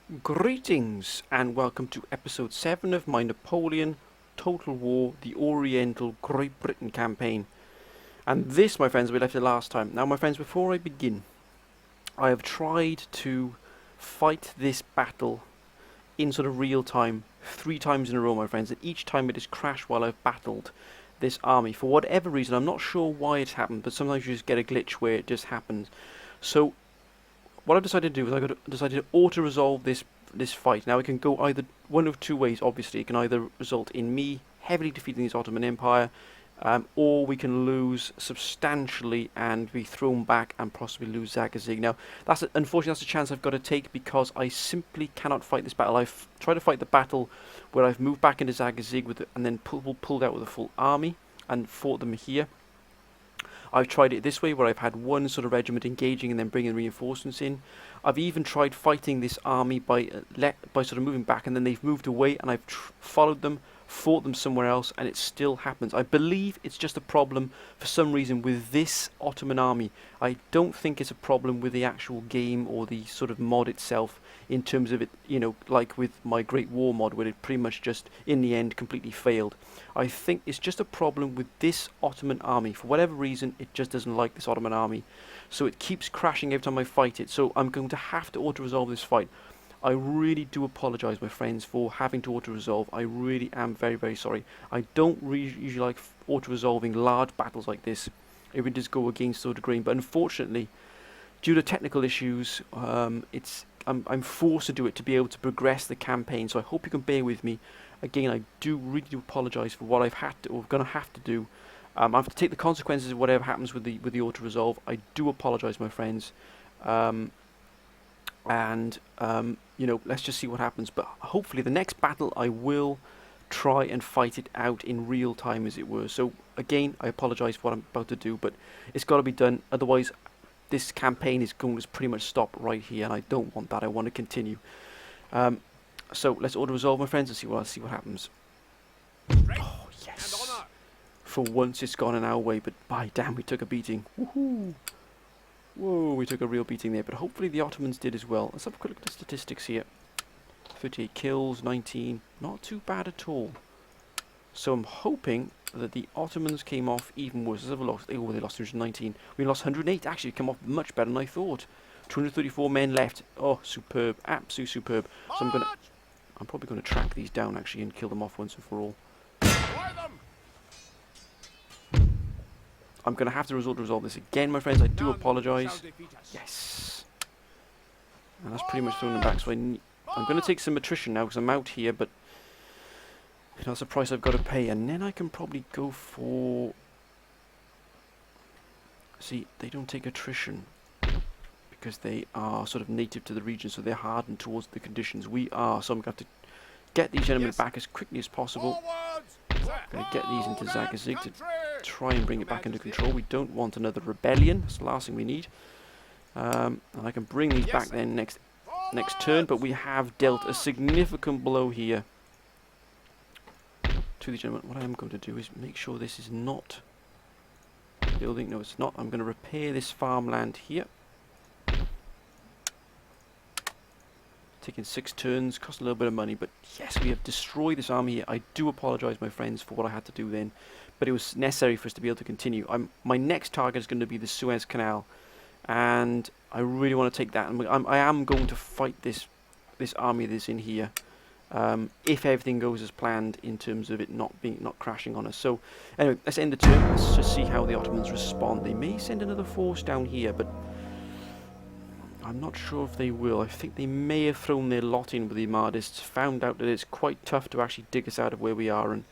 Greetings and welcome to episode 7 of my Napoleon Total War, the Oriental Great Britain campaign. And this, my friends, we left it last time. Now, my friends, before I begin, I have tried to fight this battle in sort of real time 3 times in a row, my friends, and each time it has crashed while I've battled this army. For whatever reason, I'm not sure why it's happened, but sometimes you just get a glitch where it just happens. So what I've decided to do is I've decided to auto-resolve this fight. Now it can go either one of two ways, obviously. It can either result in me heavily defeating the Ottoman Empire, or we can lose substantially and be thrown back and possibly lose Zagazig. Now, unfortunately that's a chance I've got to take because I simply cannot fight this battle. I've tried to fight the battle where I've moved back into Zagazig and then pulled out with a full army and fought them here. I've tried it this way, where I've had one sort of regiment engaging and then bringing reinforcements in. I've even tried fighting this army by sort of moving back, and then they've moved away, and I've followed them, fought them somewhere else, and it still happens. I believe it's just a problem for some reason with this Ottoman army. I don't think it's a problem with the actual game or the sort of mod itself, in terms of it, you know, like with my Great War mod, where it pretty much just, in the end, completely failed. I think it's just a problem with this Ottoman army. For whatever reason, it just doesn't like this Ottoman army. So it keeps crashing every time I fight it. So I'm going to have to auto-resolve this fight. I really do apologise, my friends, for having to auto-resolve. I really am very, very sorry. I don't usually like auto-resolving large battles like this. It would just go against the grain. But unfortunately, due to technical issues, I'm forced to do it to be able to progress the campaign. So I hope you can bear with me. Again, I really do apologise for what I've had to, or going to have to do. I have to take the consequences of whatever happens with the auto resolve. I do apologise, my friends, you know, let's just see what happens. But hopefully, the next battle I will try and fight it out in real time, as it were. So again, I apologise for what I'm about to do, but it's got to be done. Otherwise, this campaign is going to pretty much stop right here, and I don't want that. I want to continue. So let's auto-resolve, my friends, and see what happens. Oh, yes. For once it's gone in our way, but by damn, we took a beating. Woohoo! Whoa, we took a real beating there, but hopefully the Ottomans did as well. Let's have a quick look at the statistics here. 38 kills, 19. Not too bad at all. So I'm hoping that the Ottomans came off even worse. Let's have a look. Oh, they lost 219. We lost 108. Actually, came off much better than I thought. 234 men left. Oh, superb. Absolutely superb. So I'm probably going to track these down, actually, and kill them off once and for all. I'm going to have to resolve this again, my friends. I do apologise. Yes. And that's pretty much throwing them back. So I'm going to take some attrition now because I'm out here, but you know, that's a price I've got to pay. And then I can probably go for... See, they don't take attrition because they are sort of native to the region, so they're hardened towards the conditions we are. So I'm going to have to get these gentlemen back as quickly as possible. I'm going to get these into Zagazig to try and bring it back under control. We don't want another rebellion. That's the last thing we need. And I can bring these back then next turn, but we have dealt a significant blow here to the gentlemen. What I am going to do is make sure this is not building. No, it's not. I'm going to repair this farmland here. Taking 6 turns, cost a little bit of money, but yes, we have destroyed this army here. I do apologise, my friends, for what I had to do then, but it was necessary for us to be able to continue. My next target is going to be the Suez Canal, and I really want to take that. And I am going to fight this army that's in here, if everything goes as planned in terms of it not crashing on us. So anyway, let's end the turn. Let's just see how the Ottomans respond. They may send another force down here, but I'm not sure if they will. I think they may have thrown their lot in with the Mahdists, found out that it's quite tough to actually dig us out of where we are, and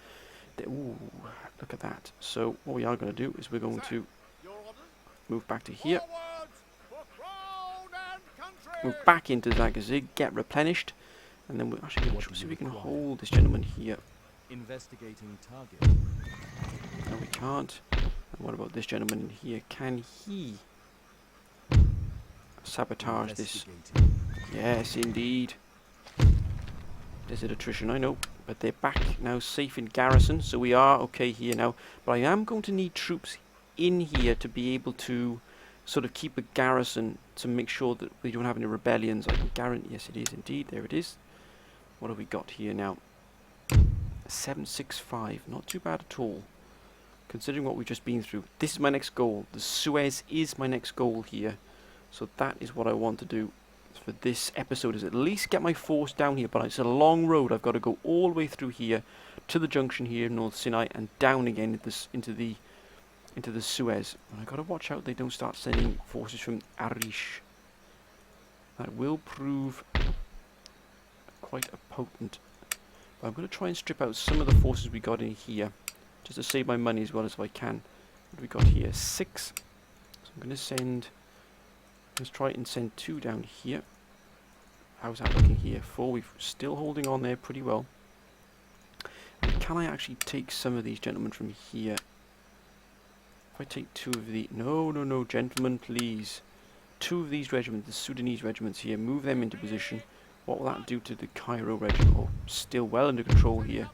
ooh, look at that. So what we are going to do is we're going to move back to here, move back into Zagazig, get replenished, and then we're actually going to see if we can hold this gentleman here. Investigating target. No, we can't. And what about this gentleman in here? Can he sabotage this? Yes, indeed. There's an attrition, I know, but they're back now, safe in garrison, so we are okay here now. But I am going to need troops in here to be able to sort of keep a garrison to make sure that we don't have any rebellions. I can guarantee. Yes, it is indeed. There it is. What have we got here now? 765. Not too bad at all, considering what we've just been through. This is my next goal. The Suez is my next goal here. So that is what I want to do for this episode, is at least get my force down here. But it's a long road. I've got to go all the way through here to the junction here in North Sinai and down again into the Suez. And I've got to watch out they don't start sending forces from Arish. That will prove quite a potent. But I'm going to try and strip out some of the forces we got in here, just to save my money as well as if I can. What have we got here? 6. So I'm going to send... Let's try and send 2 down here. How's that looking here? 4. We're still holding on there pretty well. And can I actually take some of these gentlemen from here? If I take 2 of the... No, gentlemen, please. 2 of these regiments, the Sudanese regiments here, move them into position. What will that do to the Cairo regiment? Oh, still well under control here.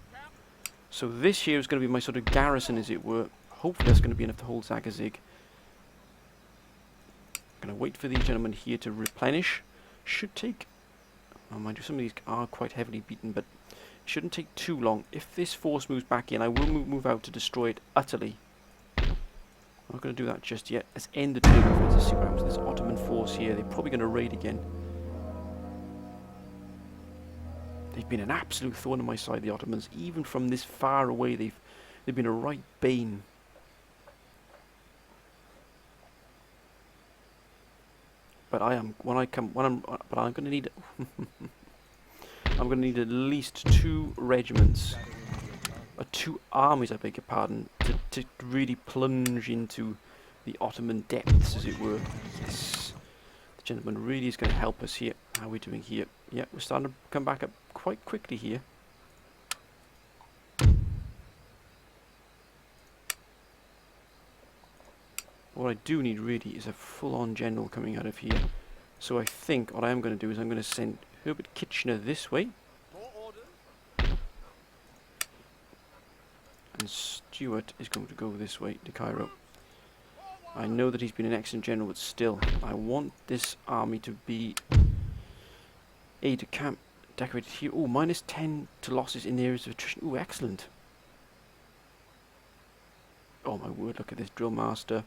So this here is going to be my sort of garrison, as it were. Hopefully that's going to be enough to hold Zagazig. I'm going to wait for these gentlemen here to replenish. Should take... Oh, mind you, some of these are quite heavily beaten, but it shouldn't take too long. If this force moves back in, I will move out to destroy it utterly. I'm not going to do that just yet. Let's end the turn, my friends. Let's see what happens to this Ottoman force here. They're probably going to raid again. They've been an absolute thorn in my side, the Ottomans. Even from this far away, they've been a right bane. But I'm going to need I'm going to need at least 2 regiments, or 2 armies, I beg your pardon, to really plunge into the Ottoman depths, as it were. Yes, the gentleman really is going to help us here. How are we doing here? Yeah, we're starting to come back up quite quickly here. What I do need really is a full-on general coming out of here. So I think what I am going to do is I'm going to send Herbert Kitchener this way. And Stuart is going to go this way to Cairo. I know that he's been an excellent general, but still, I want this army to be aide de camp decorated here. Oh, -10 to losses in the areas of attrition. Oh, excellent. Oh my word, look at this drill master.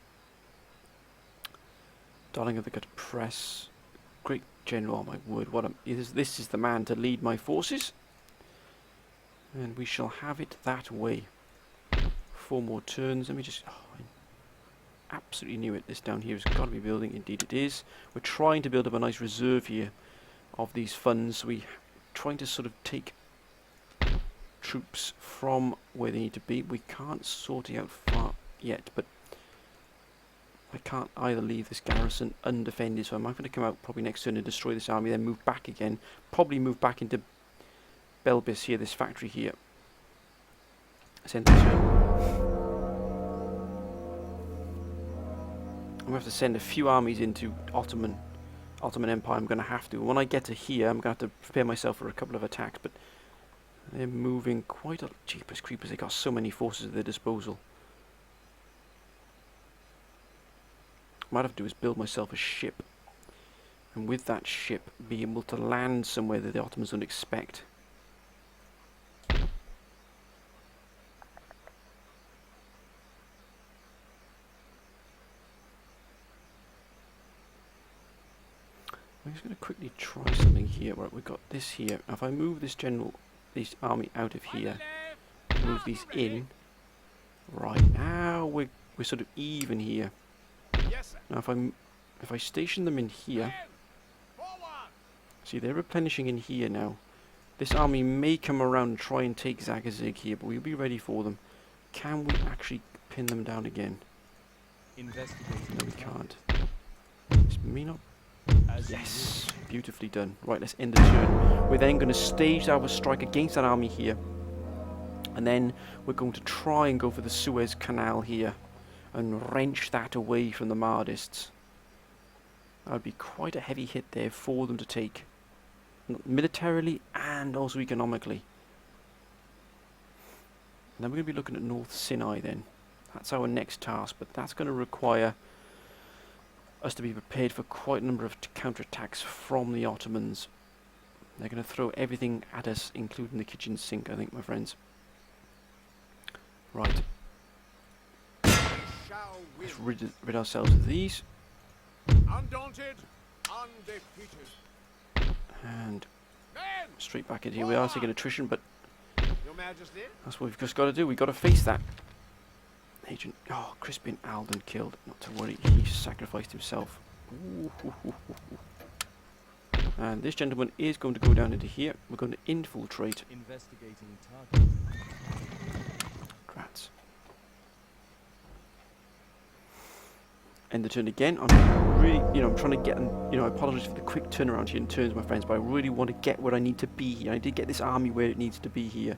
Darling of the Gut Press. Great general, oh my word, this is the man to lead my forces. And we shall have it that way. 4 more turns. Let me just... Oh, I absolutely knew it. This down here has got to be building. Indeed it is. We're trying to build up a nice reserve here of these funds. We're trying to sort of take troops from where they need to be. We can't sort it out far yet, but I can't either leave this garrison undefended, so I'm going to come out probably next turn and destroy this army, then move back again. Probably move back into Belbis here, this factory here. Send this turn. I'm going to have to send a few armies into Ottoman Empire. I'm going to have to. When I get to here, I'm going to have to prepare myself for a couple of attacks, but they're moving quite a... Jeepers creepers, they got so many forces at their disposal. What I might have to do is build myself a ship, and with that ship be able to land somewhere that the Ottomans don't expect. I'm just going to quickly try something here. Right, we've got this here. Now if I move this army out of here, move these in. Right, now we're sort of even here. Now if I station them in here, see they're replenishing in here now. This army may come around and try and take Zagazig here, but we'll be ready for them. Can we actually pin them down again? No, we can't. This may not. Yes, beautifully done. Right, let's end the turn. We're then going to stage our strike against that army here, and then we're going to try and go for the Suez Canal here and wrench that away from the Mahdists. That would be quite a heavy hit there for them to take, militarily and also economically. And then we're going to be looking at North Sinai then. That's our next task, but that's going to require us to be prepared for quite a number of counterattacks from the Ottomans. They're going to throw everything at us, including the kitchen sink, I think, my friends. Right. Let's rid ourselves of these. Undaunted, undefeated. And Men, straight back in here. We are taking attrition, but Your Majesty. that's what we've just got to do. We've got to face that. Agent, oh, Crispin Alden killed. Not to worry, he sacrificed himself. Ooh, hoo, hoo, hoo, hoo. And this gentleman is going to go down into here. We're going to infiltrate. Investigating target. Rats. End the turn again. I'm really, I'm trying to get, I apologise for the quick turnaround here in turns, my friends, but I really want to get where I need to be here. I need to get this army where it needs to be here.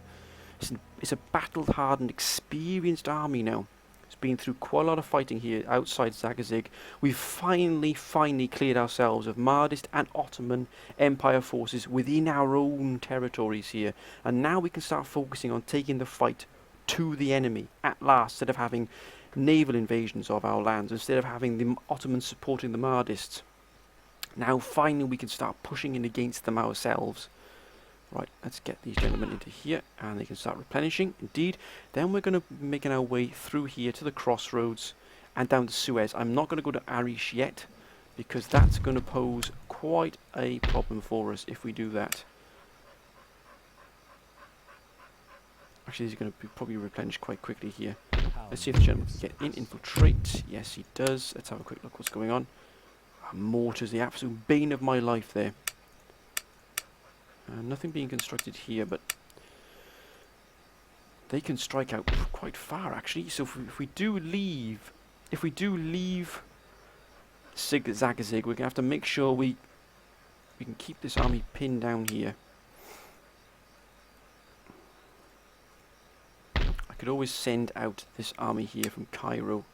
It's a battle-hardened, experienced army now. It's been through quite a lot of fighting here outside Zagazig. We've finally cleared ourselves of Mahdist and Ottoman Empire forces within our own territories here. And now we can start focusing on taking the fight to the enemy at last, instead of having naval invasions of our lands, instead of having the Ottomans supporting the Mahdists. Now finally we can start pushing in against them ourselves. Right, let's get these gentlemen into here and they can start replenishing. Indeed, then we're going to be making our way through here to the crossroads and down to Suez. I'm not going to go to Arish yet because that's going to pose quite a problem for us if we do that. Actually, these are going to be probably replenished quite quickly here. Let's see if the gentleman can get in, infiltrate. Yes, he does. Let's have a quick look what's going on. Mortars, the absolute bane of my life there. Nothing being constructed here, but they can strike out quite far actually. So if we do leave Zagazig, we're gonna have to make sure we can keep this army pinned down here. I could always send out this army here from Cairo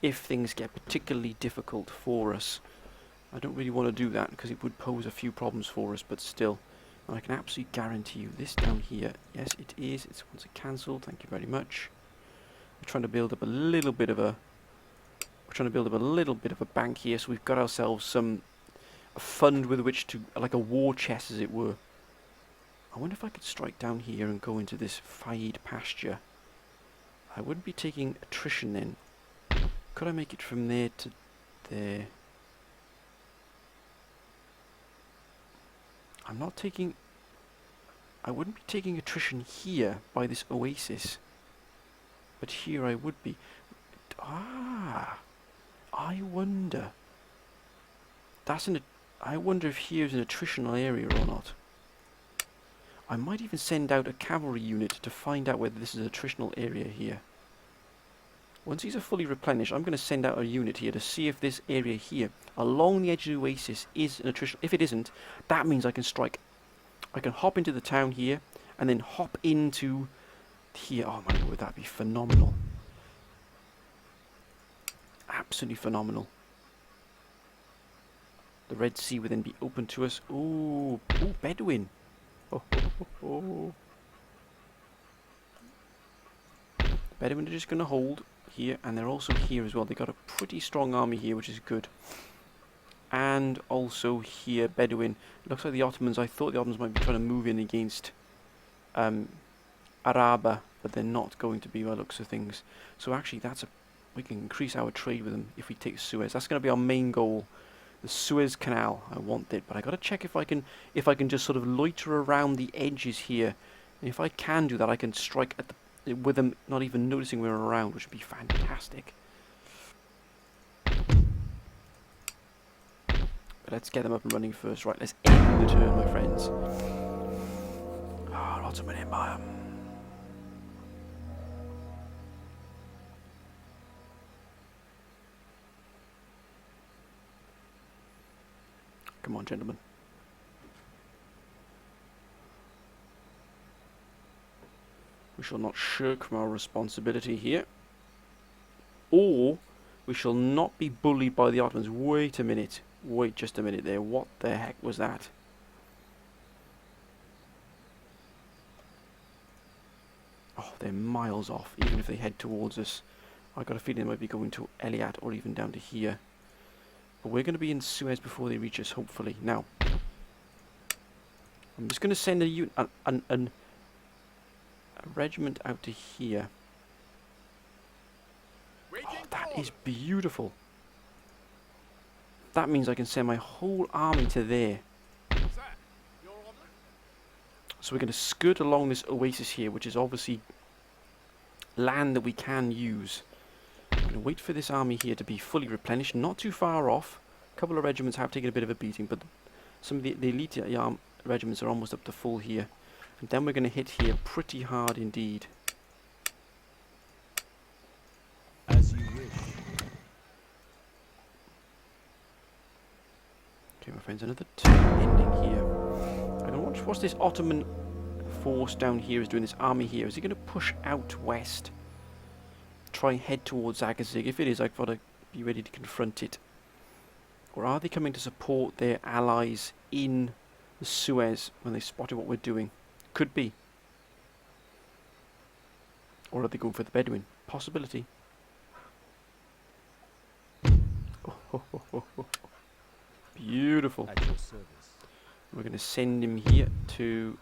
if things get particularly difficult for us. I don't really want to do that because it would pose a few problems for us, but still. I can absolutely guarantee you this down here. Yes, it is. It's once cancelled. Thank you very much. We're trying to build up a little bit of a bank here, so we've got ourselves a fund with which to, like a war chest, as it were. I wonder if I could strike down here and go into this Faid pasture. I wouldn't be taking attrition then. Could I make it from there to there? I wouldn't be taking attrition here by this oasis. But here I would be. I wonder. I wonder if here's an attritional area or not. I might even send out a cavalry unit to find out whether this is an attritional area here. Once these are fully replenished, I'm going to send out a unit here to see if this area here, along the edge of the oasis, is an attritional. If it isn't, that means I can strike. I can hop into the town here, and then hop into here. Oh my word, that'd be phenomenal. Absolutely phenomenal. The Red Sea would then be open to us. Ooh, Bedouin. Oh. Bedouin are just going to hold here, and they're also here as well. They've got a pretty strong army here, which is good. And also here, Bedouin. Looks like the Ottomans, I thought the Ottomans might be trying to move in against Araba, but they're not going to be by the looks of things. So actually, we can increase our trade with them if we take Suez. That's going to be our main goal. The Suez Canal, I want it, but I got to check if I can just sort of loiter around the edges here. And if I can do that, I can strike at with them not even noticing we're around, which would be fantastic. But let's get them up and running first. Right, let's end the turn, my friends. Ottoman Empire. Come on, gentlemen. We shall not shirk from our responsibility here. Or we shall not be bullied by the Ottomans. Wait a minute. Wait just a minute there. What the heck was that? Oh, they're miles off, even if they head towards us. I got a feeling they might be going to Eliat or even down to here. But we're going to be in Suez before they reach us, hopefully. Now, I'm just going to send a regiment out to here. Oh, that is beautiful. That means I can send my whole army to there. So we're going to skirt along this oasis here, which is obviously land that we can use. I'm going to wait for this army here to be fully replenished, not too far off. A couple of regiments have taken a bit of a beating, but some of the elite regiments are almost up to full here. And then we're going to hit here pretty hard indeed. As you wish. Okay, my friends, another turn ending here. I'm going to watch this Ottoman force down here is doing, this army here. Is he going to push out west? Try and head towards Zagazig? If it is, I've got to be ready to confront it. Or are they coming to support their allies in the Suez when they spotted what we're doing? Could be. Or are they going for the Bedouin? Possibility. Beautiful. At your service. We're going to send him here to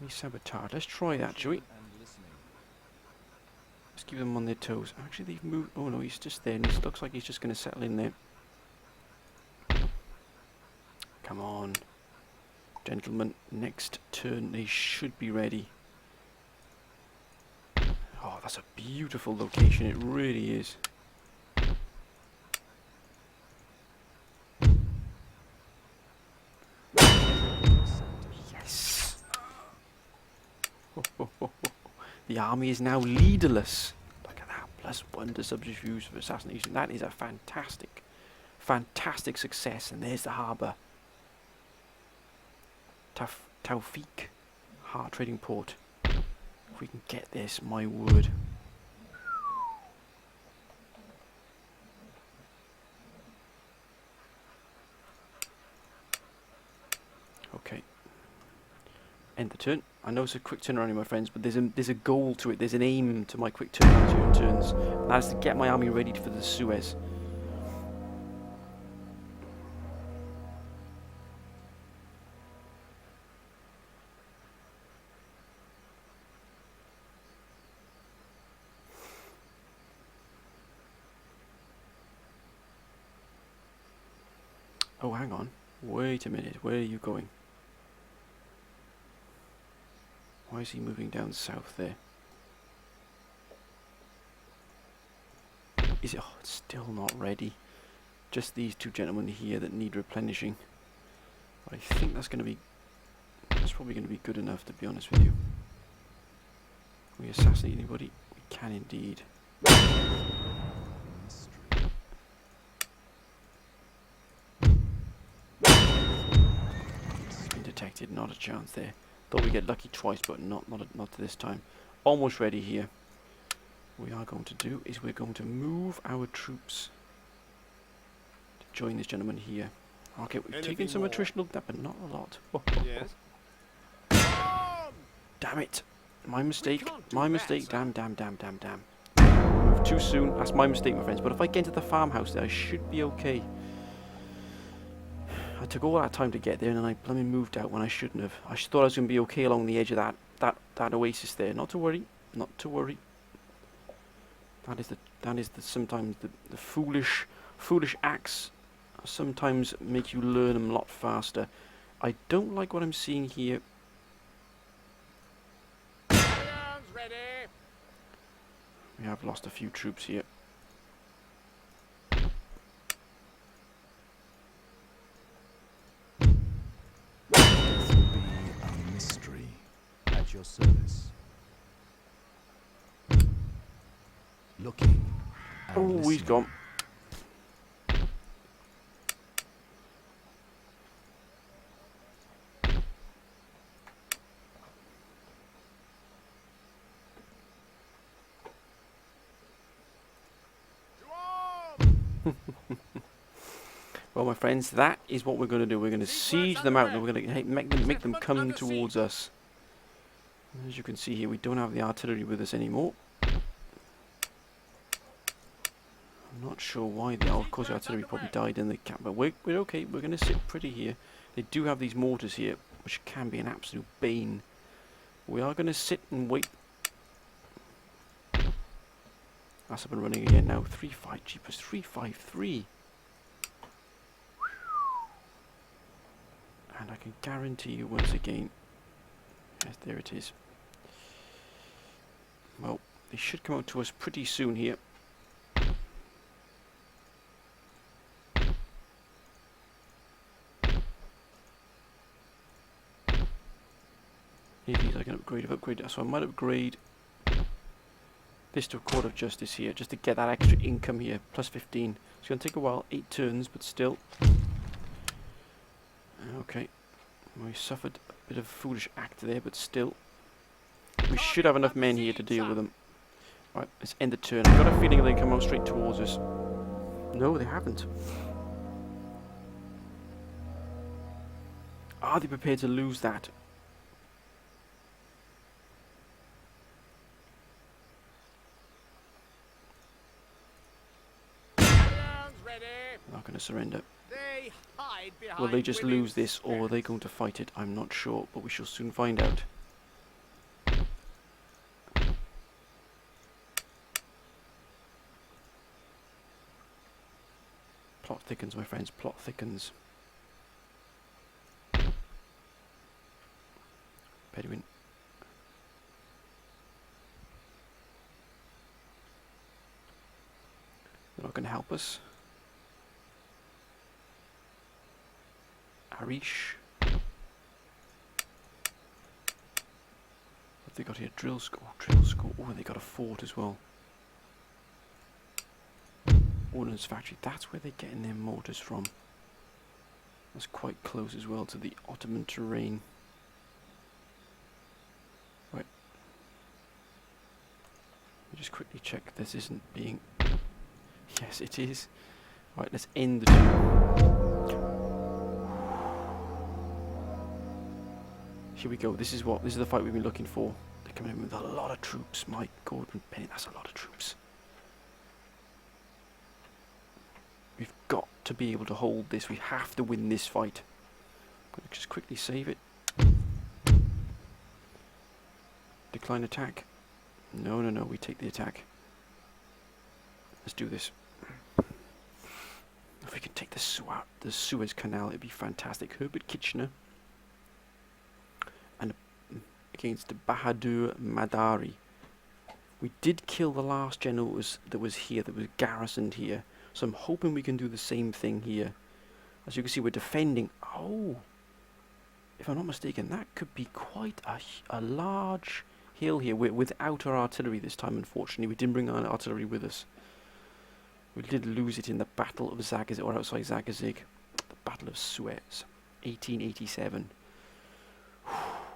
sabotage. Let's try that, shall we? And listening. Let's keep them on their toes. Actually, they've moved. Oh no, he's just there, and he looks like he's just going to settle in there. Come on, gentlemen. Next turn, they should be ready. Oh, that's a beautiful location. It really is. Yes. The army is now leaderless. Look at that. +1 to subterfuge for assassination. That is a fantastic, fantastic success. And there's the harbour. Taufik, hard trading port. If we can get this, my word. Okay. End the turn. I know it's a quick turnaround, my friends, but there's a goal to it. There's an aim to my quick turnaround turns. And that is to get my army ready for the Suez. Oh, hang on. Wait a minute. Where are you going? Why is he moving down south there? Is it? Oh, it's still not ready. Just these two gentlemen here that need replenishing. I think that's going to be... That's probably going to be good enough, to be honest with you. Can we assassinate anybody? We can indeed. Been detected. Not a chance there. Thought we get lucky twice, but not this time. Almost ready here. What we are going to do is we're going to move our troops to join this gentleman here. Okay, we've taken some attritional, but not a lot. Yes. Damn it! My mistake. My mistake. Damn. Moved too soon. That's my mistake, my friends. But if I get into the farmhouse there, I should be okay. I took all that time to get there, and then I blooming moved out when I shouldn't have. I thought I was going to be okay along the edge of that oasis there. Not to worry. Not to worry. That is the sometimes the foolish acts sometimes make you learn them a lot faster. I don't like what I'm seeing here. Lions ready. We have lost a few troops here. Death will be a mystery. At your service. Looking. And Oh, he's listening. gone. Well, my friends, that is what we're going to do. We're going to siege them out, and we're going to make them come towards us. As you can see here, we don't have the artillery with us anymore. I'm not sure why the of course the artillery probably died in the camp, but we're okay. We're going to sit pretty here. They do have these mortars here, which can be an absolute bane. We are going to sit and wait. That's up and running again now. 3-5, jeepers, 3-5-3. And I can guarantee you once again, yes, there it is. Well, they should come out to us pretty soon here. These I can upgrade, so I might upgrade this to a Court of Justice here, just to get that extra income here, plus 15. It's going to take a while, 8 turns, but still. Okay, we suffered a bit of a foolish act there, but still. We should have enough men here to deal with them. Right, let's end the turn. I've got a feeling they come out straight towards us. No, they haven't. Are they prepared to lose that? Not going to surrender. They hide behind Will they just women's lose this, or are they going to fight it? I'm not sure, but we shall soon find out. Plot thickens, my friends, plot thickens. Bedouin. They're not going to help us. Arish. What have they got here? Drill school. Drill school. Oh, they got a fort as well. Ordnance factory. That's where they're getting their mortars from. That's quite close as well to the Ottoman terrain. Right. Let me just quickly check this isn't being... Yes, it is. Right, let's end the turn. Here we go. This is the fight we've been looking for. They're coming in with a lot of troops. My Gordon Penny, that's a lot of troops. We've got to be able to hold this. We have to win this fight. I'm going to just quickly save it. Decline attack. No, no, no. We take the attack. Let's do this. If we could take the Suez Canal, it'd be fantastic. Herbert Kitchener. And against Bahadur Madari. We did kill the last general that was here, that was garrisoned here. So I'm hoping we can do the same thing here. As you can see, we're defending. Oh, if I'm not mistaken, that could be quite a large hill here. We're without our artillery this time, unfortunately. We didn't bring our artillery with us. We did lose it in the Battle of Zagazig, or outside Zagazig. The Battle of Suez, 1887.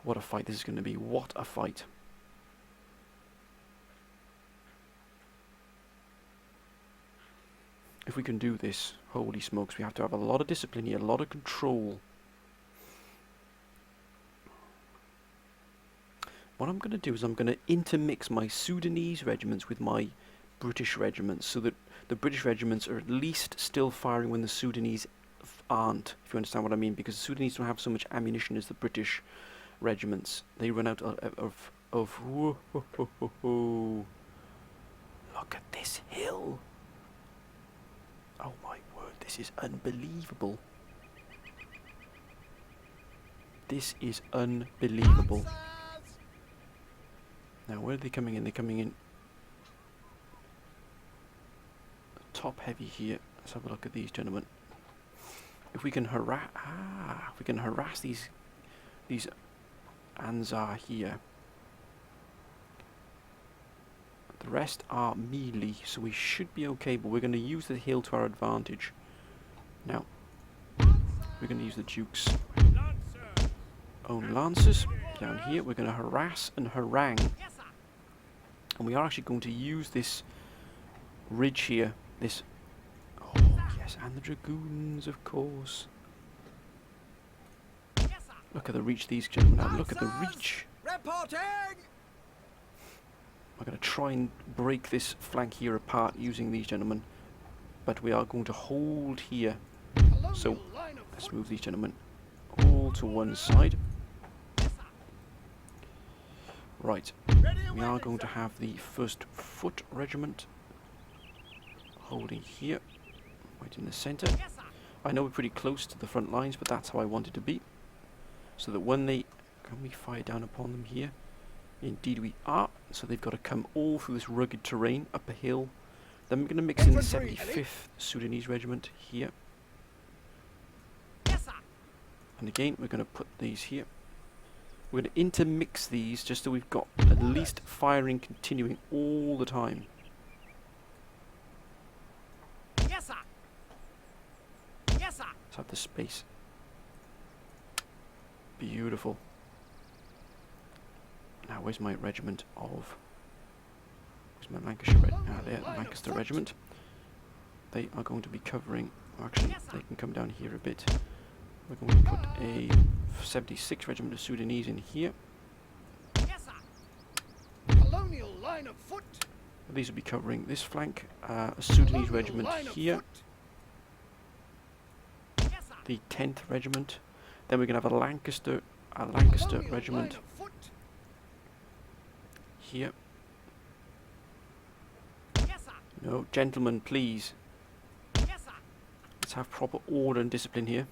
What a fight this is going to be. What a fight. If we can do this, holy smokes, we have to have a lot of discipline here, a lot of control. What I'm going to do is I'm going to intermix my Sudanese regiments with my British regiments, so that the British regiments are at least still firing when the Sudanese aren't, if you understand what I mean, because the Sudanese don't have so much ammunition as the British regiments. They run out of whoa, ho, ho, ho, ho. Look at this hill. Oh my word, this is unbelievable. This is unbelievable. Now, where are they coming in? They're coming in top heavy here. Let's have a look at these gentlemen. If we can harass these Anzar here. The rest are melee, so we should be okay, but we're going to use the hill to our advantage. Now, we're going to use the Duke's own Lancers down here. We're going to harass and harangue. And we are actually going to use this ridge here. This... Oh, yes, and the Dragoons, of course. Look at the reach these gentlemen have. Look at the reach. Reporting! I'm going to try and break this flank here apart using these gentlemen. but we are going to hold here. Colonial So line of let's foot. move these gentlemen all to one side. Right, Ready and we are waiting, going to sir. have the 1st Foot Regiment holding here, right in the centre. Yes, sir. I know we're pretty close to the front lines, but that's how I want it to be. So that when they... Can we fire down upon them here? Indeed we are. So they've got to come all through this rugged terrain, up a hill. Then we're going to mix in the Infantry, 75th Sudanese Regiment here. Yes, sir. And again, we're going to put these here. We're going to intermix these just so we've got at least firing continuing all the time. Yes, sir. Yes, sir. Let's have the space. Beautiful. Now, where's my regiment of... Where's my Lancashire there, the Lancaster Regiment. They are going to be covering... Or actually, they can come down here a bit. We're going to put a 76th Regiment of Sudanese in here. Yes, sir. Colonial line of foot. These will be covering this flank. A Sudanese Colonial Regiment line of here. foot. Yes, sir. The 10th Regiment. Then we're going to have a Lancaster Colonial Regiment line of foot. here. Yes, sir. No, gentlemen, please. Yes, sir. Let's have proper order and discipline here.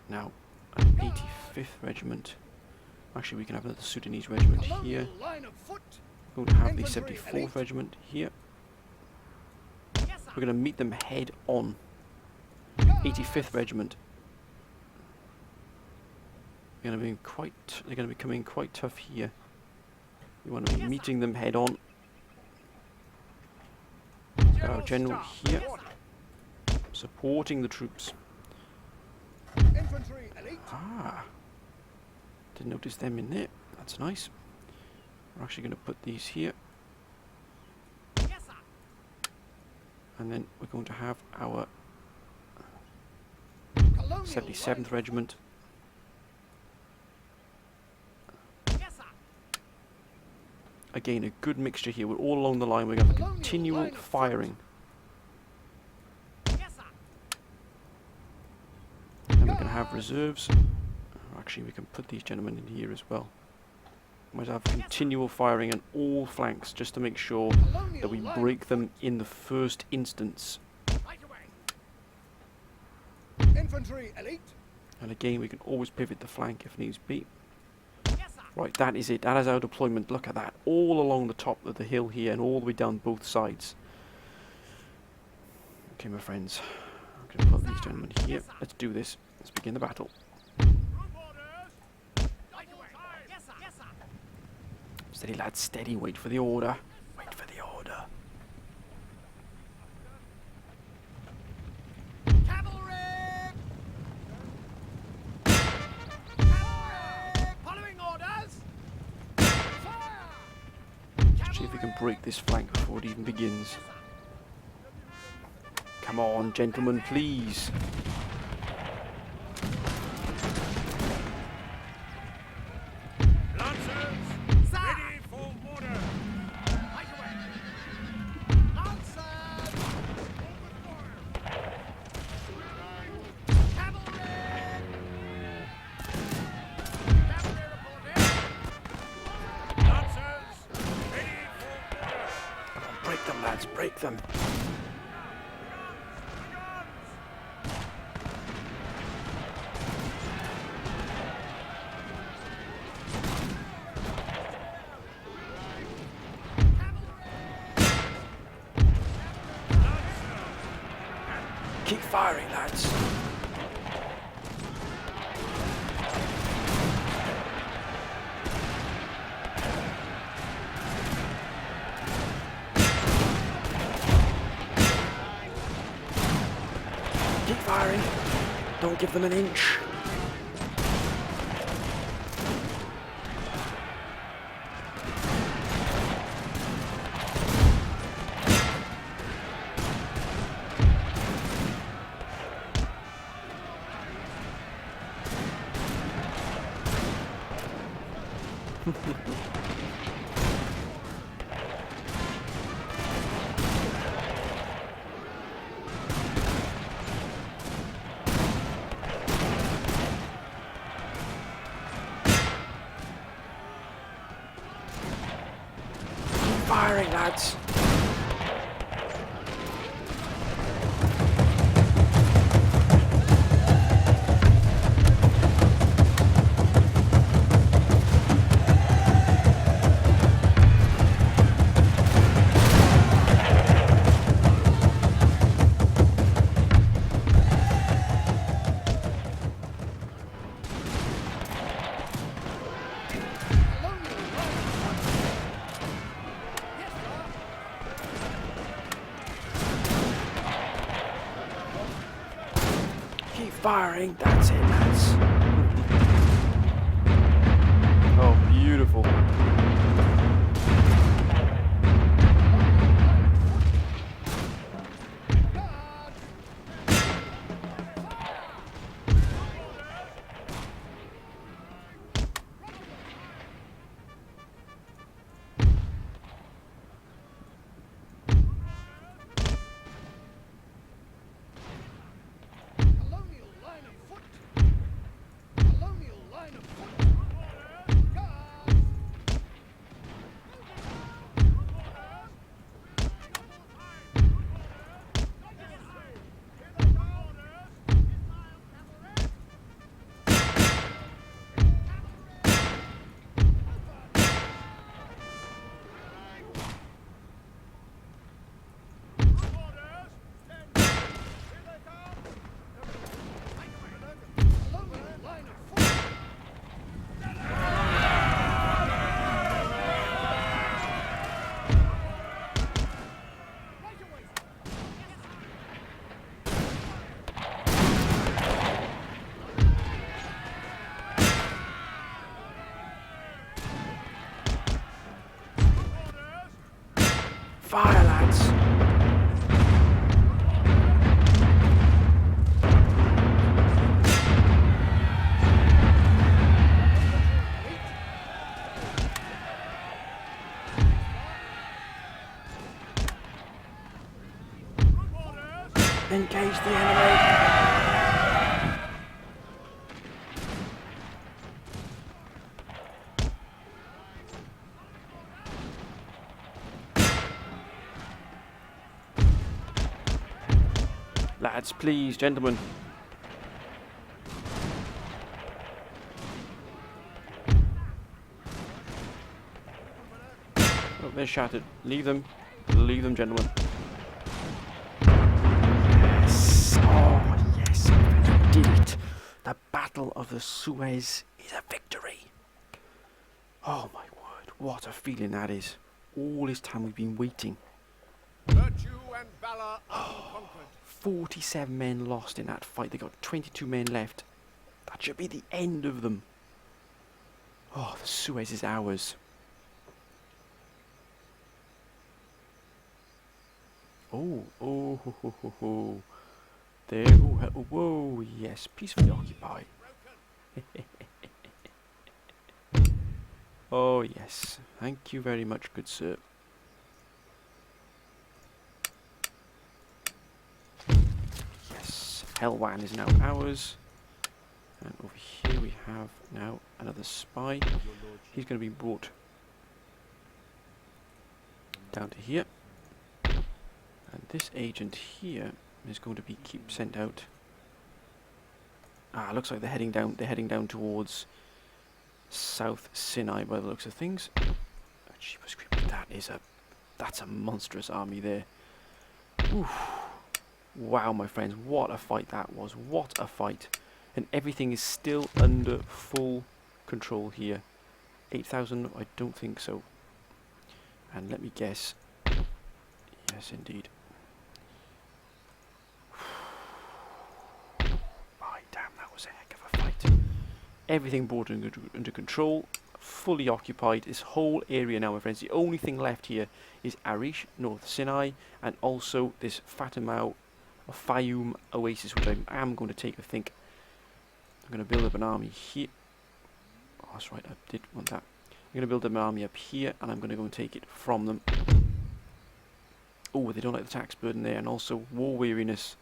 Now, an 85th Regiment. Actually, we can have another Sudanese Regiment here. Colonial line of foot. We're going to have the Infantry, 74th elite. Regiment here. Yes, sir. We're going to meet them head on. 85th Regiment. They're going to be coming quite tough here. We want to be Yes, sir. meeting them head on. Got our general staff, here, order. supporting the troops. Infantry elite. Ah, didn't notice them in there. That's nice. We're actually going to put these here, Yes, sir. and then we're going to have our Colonial 77th line. Regiment. Yes, sir. Again, a good mixture here. We're all along the line. We're going to have Colonial continual line of foot. firing. Yes, sir. And we're going to have reserves. Actually, we can put these gentlemen in here as well. We might have continual firing on all flanks just to make sure Colonial that we line break of them in the first instance. foot. Right away. Infantry elite. And again, we can always pivot the flank if needs be. Yes, sir. Right, that is it. That is our deployment. Look at that. All along the top of the hill here and all the way down both sides. Okay, my friends. I'm going to put these gentlemen here. Let's do this. Let's begin the battle. Group orders. Right away. Yes, sir. Yes, sir. Steady, lads. Steady. Wait for the order. Wait for the order. Cavalry. Cavalry. Following orders. Fire. See if we can break this flank before it even begins. Come on, gentlemen, please. Lancers. Ready for order. Right away. Lancers. Cavalry. Cavalry reporting. Lancers. Ready for order. Come on, break them, lads, break them. Keep firing, lads. Keep firing. Don't give them an inch. firing, lads. Keep firing, that's it, lads. Oh, beautiful. Colonial line of foot. Colonial line of foot. Guards. Colonial line of foot. Right away. Fire, lads. Engage the enemy. Lads, please, gentlemen. Oh, they're shattered. Leave them, gentlemen. Yes. Oh, yes. We did it. The Battle of the Suez is a victory. Oh, my word. What a feeling that is. All this time we've been waiting. Virtue and valor unconquered. 47 men lost in that fight. They got 22 men left. That should be the end of them. Oh, the Suez is ours. Oh, oh, ho, ho, ho, ho. There, oh, whoa, yes, peacefully occupied. Oh, yes, thank you very much, good sir. Yes, Helwan is now ours. And over here we have now another spy. He's going to be brought down to here. And this agent here is going to be sent out. Ah, looks like they're heading down towards South Sinai by the looks of things. Oh, jeepers creepers, that's a monstrous army there. Oof. Wow, my friends, what a fight that was. What a fight. And everything is still under full control here. 8,000, I don't think so. And let me guess. Yes, indeed. My damn, that was a heck of a fight. Everything brought under control, fully occupied. This whole area now, my friends. The only thing left here is Arish, North Sinai, and also this Fatima or Fayum oasis, which I am going to take, I think. I'm going to build up an army here. Oh, that's right, I did want that. I'm going to build up an army up here, and I'm going to go and take it from them. Oh, they don't like the tax burden there, and also war weariness.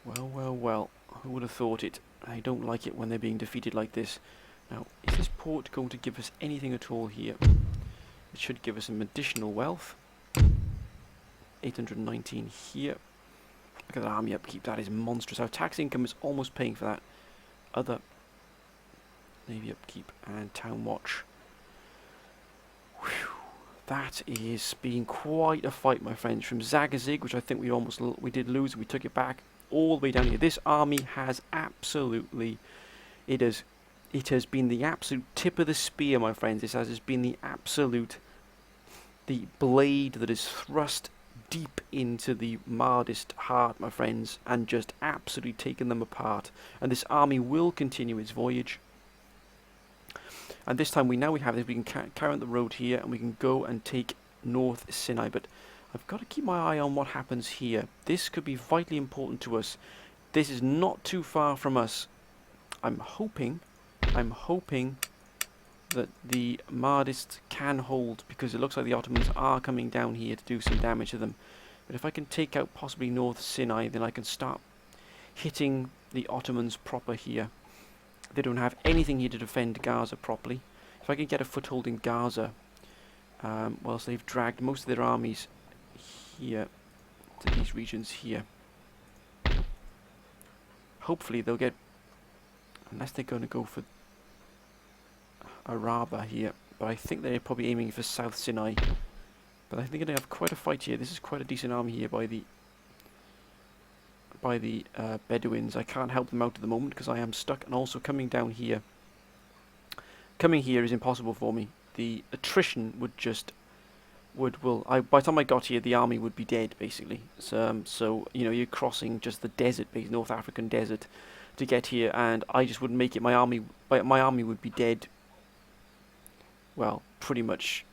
Well, well, well, who would have thought it? I don't like it when they're being defeated like this. Now, is this port going to give us anything at all here? It should give us some additional wealth. 819 here. Look at that army upkeep. That is monstrous. Our tax income is almost paying for that. Other navy upkeep and town watch. Whew. That is being quite a fight, my friends. From Zagazig, which I think we did lose, we took it back all the way down here. This army has absolutely, it has been the absolute tip of the spear, my friends. This has been the blade that is thrust deep into the Mahdist heart, my friends, and just absolutely taken them apart. And this army will continue its voyage. And this time we have this. We can carry on the road here, and we can go and take North Sinai. But I've got to keep my eye on what happens here. This could be vitally important to us. This is not too far from us. I'm hoping that the Mahdists can hold, because it looks like the Ottomans are coming down here to do some damage to them. But if I can take out possibly North Sinai, then I can start hitting the Ottomans proper here. They don't have anything here to defend Gaza properly. If I can get a foothold in Gaza, whilst they've dragged most of their armies here to these regions here, hopefully they'll get, unless they're going to go for Araba here, but I think they're probably aiming for South Sinai. But I think they have quite a fight here. This is quite a decent army here by the Bedouins. I can't help them out at the moment because I am stuck, and also coming down here. Coming here is impossible for me. The attrition would by the time I got here, the army would be dead basically. So you know, you're crossing just the desert, North African desert, to get here, and I just wouldn't make it. My army would be dead. Well, pretty much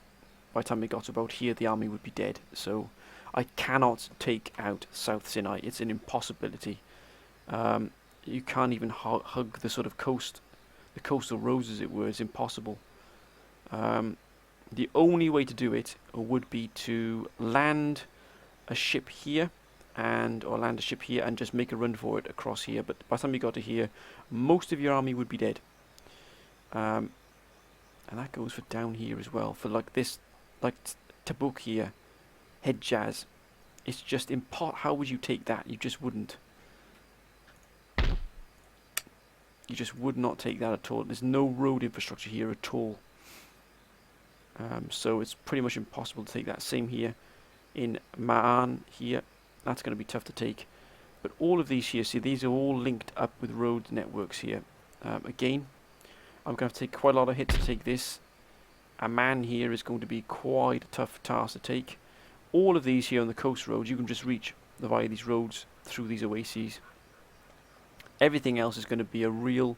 by the time we got about here, the army would be dead. So I cannot take out South Sinai. It's an impossibility. You can't even hug the sort of the coastal roads, as it were. It's impossible. The only way to do it would be to land a ship here, or just make a run for it across here. But by the time you got to here, most of your army would be dead. And that goes for down here as well. For like this, like Tabuk here, Hejaz. It's just how would you take that? You just wouldn't. You just would not take that at all. There's no road infrastructure here at all. So it's pretty much impossible to take that. Same here in Ma'an here. That's going to be tough to take. But all of these here, see, these are all linked up with road networks here. Again, I'm going to have to take quite a lot of hits to take this. Amman here is going to be quite a tough task to take. All of these here on the coast roads, you can just reach via these roads through these oases. Everything else is going to be a real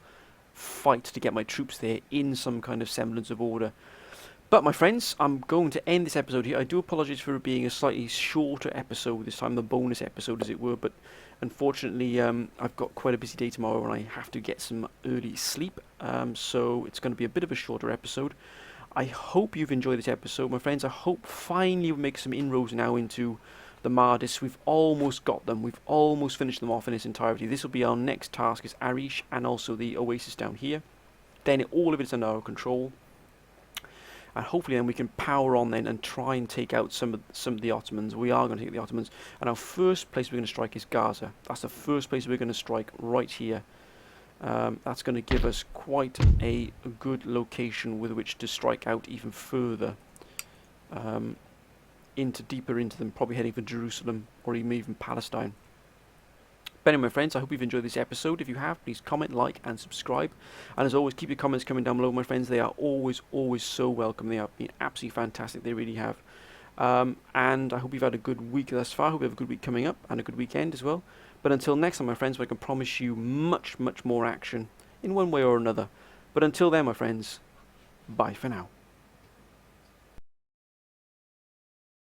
fight to get my troops there in some kind of semblance of order. But my friends, I'm going to end this episode here. I do apologise for it being a slightly shorter episode this time, the bonus episode as it were, but unfortunately I've got quite a busy day tomorrow and I have to get some early sleep, so it's going to be a bit of a shorter episode. I hope you've enjoyed this episode, my friends. I hope finally we make some inroads now into the Mahdists. We've almost got them. We've almost finished them off in its entirety. This will be our next task, is Arish and also the oasis down here. Then all of it's under our control. And hopefully then we can power on then and try and take out some of the Ottomans. We are going to take the Ottomans. And our first place we're going to strike is Gaza. That's the first place we're going to strike, right here. That's going to give us quite a good location with which to strike out even further. Deeper into them, probably heading for Jerusalem or even Palestine. But anyway, my friends, I hope you've enjoyed this episode. If you have, please comment, like, and subscribe. And as always, keep your comments coming down below, my friends. They are always so welcome. They have been absolutely fantastic. They really have. And I hope you've had a good week thus far. I hope you have a good week coming up and a good weekend as well. But until next time, my friends, I can promise you much more action in one way or another. But until then, my friends, bye for now.